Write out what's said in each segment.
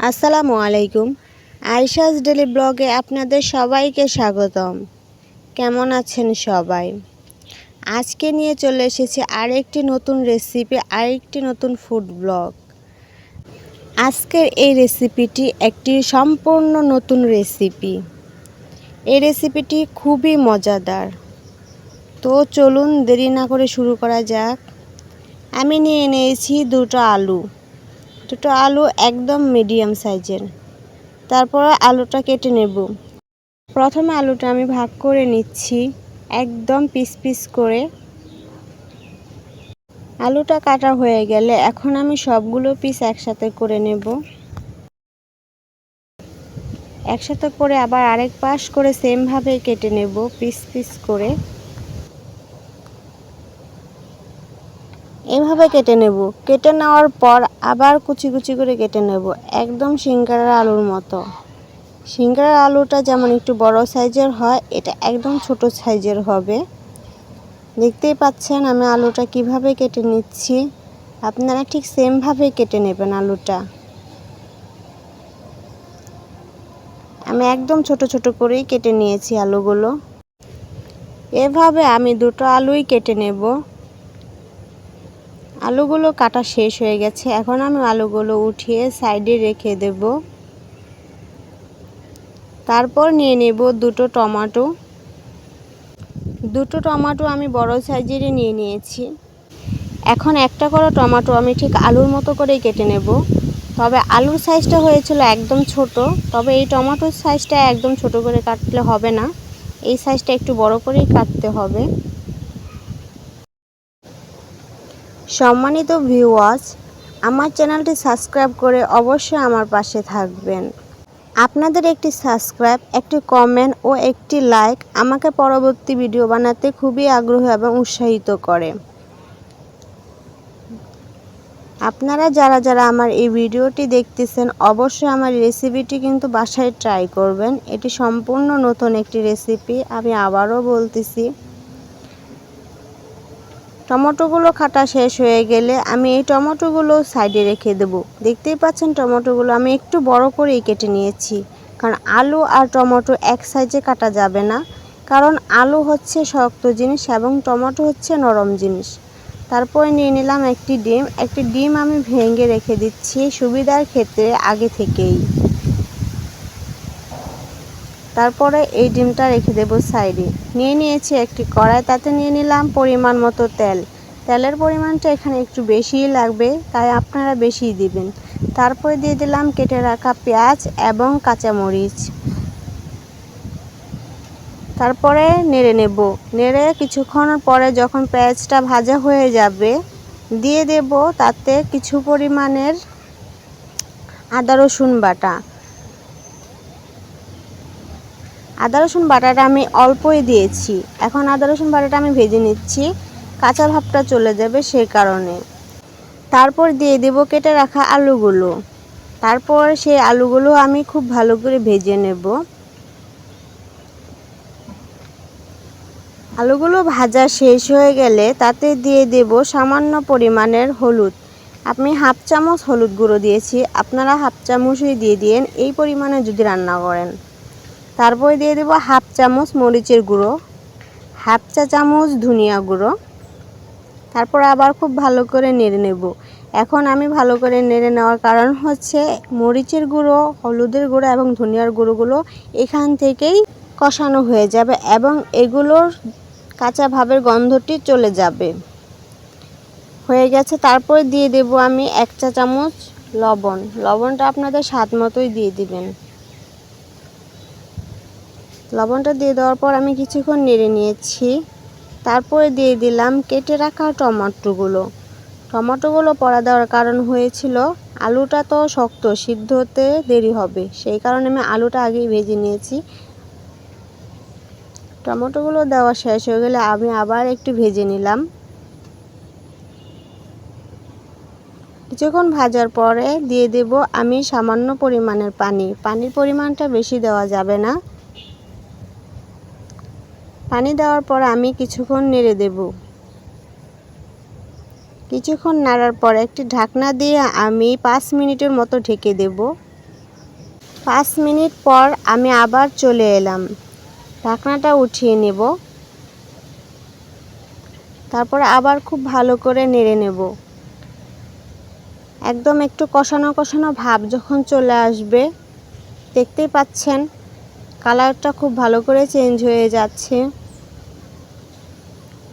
আসসালামু আলাইকুম। আয়েশাস ডেলি ব্লগে আপনাদের সবাইকে স্বাগতম। কেমন আছেন সবাই? আজকে নিয়ে চলে এসেছি আরেকটি নতুন রেসিপি, আরেকটি নতুন ফুড ব্লগ। আজকের এই রেসিপিটি একটি সম্পূর্ণ নতুন রেসিপি। এই রেসিপিটি খুবই মজাদার। তো চলুন দেরি না করে শুরু করা যাক। আমি নিয়ে নিয়েছি দুটো আলু একদম মিডিয়াম সাইজের। তারপর আলুটা কেটে নেব। প্রথমে আলুটা আমি ভাগ করে নিচ্ছি একদম পিস পিস করে। আলুটা কাটা হয়ে গেলে এখন আমি সবগুলো পিস একসাথে করে নেব। একসাথে করে আবার আরেক পাশ করে সেমভাবে কেটে নেব পিস পিস করে। এভাবে কেটে নেব। কেটে নেওয়ার পর আবার কুচি কুচি করে কেটে নেব একদম সিঙ্গারার আলুর মতো। সিঙ্গারার আলুটা যেমন একটু বড় সাইজের হয়, এটা একদম ছোট সাইজের হবে। দেখতেই পাচ্ছেন আমি আলুটা কিভাবে কেটে নিচ্ছি। আপনারা ঠিক সেমভাবে কেটে নেবেন আলুটা। আমি একদম ছোট ছোট করেই কেটে নিয়েছি আলুগুলো। এভাবে আমি দুটো আলুই কেটে নেব। আলুগুলো কাটা শেষ হয়ে গেছে। এখন আমি আলুগুলো উঠিয়ে সাইডে রেখে দেব। তারপর নিয়ে নেব দুটো টমেটো আমি বড় সাইজেরই নিয়ে নিয়েছি। এখন একটা করে টমেটো আমি ঠিক আলুর মতো করেই কেটে নেব। তবে আলুর সাইজটা হয়েছিল একদম ছোট, তবে এই টমেটোর সাইজটা একদম ছোট করে কাটলে হবে না, এই সাইজটা একটু বড় করেই কাটতে হবে। সম্মানিত ভিউয়ার্স, আমার চ্যানেলটি সাবস্ক্রাইব করে অবশ্যই আমার পাশে থাকবেন। আপনাদের একটি সাবস্ক্রাইব, একটি কমেন্ট ও একটি লাইক আমাকে পরবর্তী ভিডিও বানাতে খুবই আগ্রহ এবং উৎসাহিত করে। আপনারা যারা যারা আমার এই ভিডিওটি দেখতেছেন অবশ্যই আমার রেসিপিটি কিন্তু বাসায় ট্রাই করবেন। এটি সম্পূর্ণ নতুন একটি রেসিপি, আমি আবারও বলতেছি। টমেটোগুলো কাটা শেষ হয়ে গেলে আমি এই টমেটোগুলো সাইডে রেখে দেব। দেখতেই পাচ্ছেন টমেটোগুলো আমি একটু বড় করেই কেটে নিয়েছি, কারণ আলু আর টমেটো এক সাইজে কাটা যাবে না, কারণ আলু হচ্ছে শক্ত জিনিস এবং টমেটো হচ্ছে নরম জিনিস। তারপরে নিয়ে নিলাম একটি ডিম আমি ভেঙে রেখে দিচ্ছি সুবিধার ক্ষেত্রে আগে থেকেই। তারপরে এই ডিমটা রেখে দেব সাইডে। নিয়ে নিয়েছি একটি কড়াই, তাতে নিয়ে নিলাম পরিমাণ মতো তেল। তেলের পরিমাণটা এখানে একটু বেশিই লাগবে, তাই আপনারা বেশিই দিবেন। তারপরে দিয়ে দিলাম কেটে রাখা পেঁয়াজ এবং কাঁচামরিচ। তারপরে নেড়ে নেব। নেড়ে কিছুক্ষণ পরে যখন পেঁয়াজটা ভাজা হয়ে যাবে, দিয়ে দেব তাতে কিছু পরিমাণের আদা রসুন বাটাটা আমি অল্পই দিয়েছি। এখন আদা রসুন বাটাটা আমি ভেজে নিচ্ছি, কাঁচা ভাবটা চলে যাবে সেই কারণে। তারপর দিয়ে দেব কেটে রাখা আলুগুলো। তারপর সেই আলুগুলো আমি খুব ভালো করে ভেজে নেব। আলুগুলো ভাজা শেষ হয়ে গেলে তাতে দিয়ে দেব সামান্য পরিমাণের হলুদ। আমি হাফ চামচ হলুদ গুঁড়ো দিয়েছি, আপনারা হাফ চামচই দিয়ে দিন এই পরিমাণে যদি রান্না করেন। তারপরে দিয়ে দেব হাফ চামচ মরিচের গুঁড়ো, হাফ চা চামচ ধনিয়া গুঁড়ো। তারপর আবার খুব ভালো করে নেড়ে নেব। এখন আমি ভালো করে নেড়ে নেওয়ার কারণ হচ্ছে মরিচের গুঁড়ো, হলুদের গুঁড়ো এবং ধনিয়ার গুঁড়োগুলো এখান থেকেই কষানো হয়ে যাবে এবং এগুলোর কাঁচা ভাবের গন্ধটি চলে যাবে। হয়ে গেছে। তারপর দিয়ে দেব আমি 1 চা চামচ লবণ। লবণটা আপনাদের স্বাদ মতোই দিয়ে দিবেন। লবণটা দিয়ে দেওয়ার পর আমি কিছুক্ষণ নেড়ে নিয়েছি। তারপরে দিয়ে দিলাম কেটে রাখা টমেটোগুলো পড়া দেওয়ার কারণ হয়েছিল আলুটা তো শক্ত, সিদ্ধ হতে দেরি হবে, সেই কারণে আমি আলুটা আগেই ভেজে নিয়েছি। টমেটোগুলো দেওয়া শেষ হয়ে গেলে আমি আবার একটু ভেজে নিলাম। কিছুক্ষণ ভাজার পরে দিয়ে দেব আমি সামান্য পরিমাণের পানির পরিমাণটা বেশি দেওয়া যাবে না। পানি দেওয়ার পর আমি কিছুক্ষণ নেড়ে দেব। কিছুক্ষণ নাড়ার পর একটি ঢাকনা দিয়ে আমি 5 মিনিটের মতো ঢেকে দেব। 5 মিনিট পর আমি আবার চলে এলাম। ঢাকনাটা উঠিয়ে নেব। তারপরে আবার খুব ভালো করে নেড়ে নেব। একদম একটু কষানো কষানো ভাব যখন চলে আসবে, দেখতেই পাচ্ছেন কালারটা খুব ভালো করে চেঞ্জ হয়ে যাচ্ছে।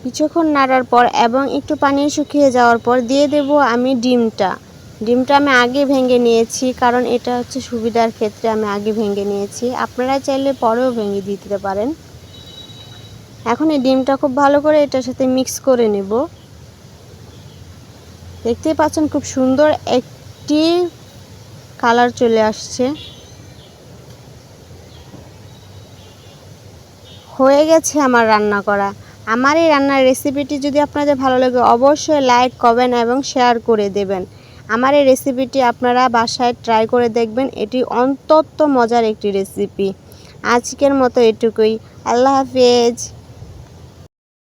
কিছুক্ষণ নাড়ার পর এবং একটু পানি শুকিয়ে যাওয়ার পর দিয়ে দেব আমি ডিমটা আমি আগে ভেঙে নিয়েছি, কারণ এটা হচ্ছে সুবিধার ক্ষেত্রে আমি আগে ভেঙে নিয়েছি। আপনারা চাইলে পরেও ভেঙে দিতে পারেন। এখন এই ডিমটা খুব ভালো করে এটার সাথে মিক্স করে নেব। দেখতেই পাচ্ছেন খুব সুন্দর একটি কালার চলে আসছে। হয়ে গেছে আমার রান্না করা। আমার এই রান্নার রেসিপিটি যদি আপনাদের ভালো লাগে অবশ্যই লাইক, কমেন্ট এবং শেয়ার করে দেবেন। আমার এই রেসিপিটি আপনারা বাসায় ট্রাই করে দেখবেন। এটি অত্যন্ত মজার একটি রেসিপি। আজকের মতো এটুকুই। আল্লাহ হাফেজ।